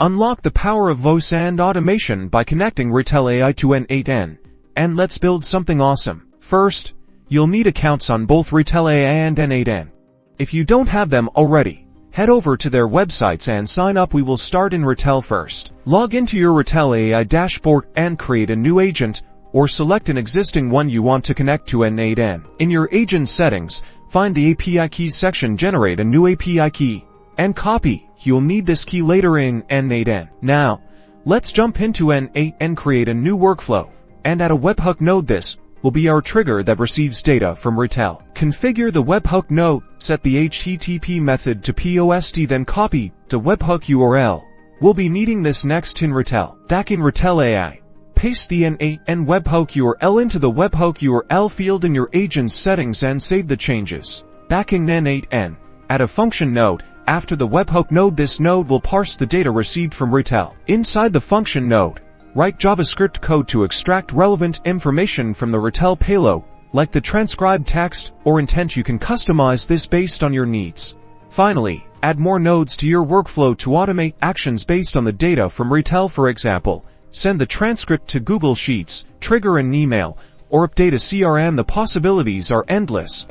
Unlock the power of voice and automation by connecting Retell AI to N8n. And let's build something awesome. First, you'll need accounts on both Retell AI and N8n. If you don't have them already, head over to their websites and sign up. We will start in Retell first. Log into your Retell AI dashboard and create a new agent, or select an existing one you want to connect to N8n. In your agent settings, find the API Key section, generate a new API key, and copy. You'll need this key later in N8n. Now, let's jump into N8n, create a new workflow, and add a webhook node. This will be our trigger that receives data from Retell. Configure the webhook node, set the HTTP method to POST, then copy the webhook URL. We'll be needing this next in Retell. Back in Retell AI, paste the N8n webhook URL into the webhook URL field in your agent's settings and save the changes. Back in N8n, add a function node. After the webhook node, this node will parse the data received from Retell. Inside the function node, write JavaScript code to extract relevant information from the Retell payload, like the transcribed text or intent. You can customize this based on your needs. Finally, add more nodes to your workflow to automate actions based on the data from Retell. For example, send the transcript to Google Sheets, trigger an email, or update a CRM. The possibilities are endless.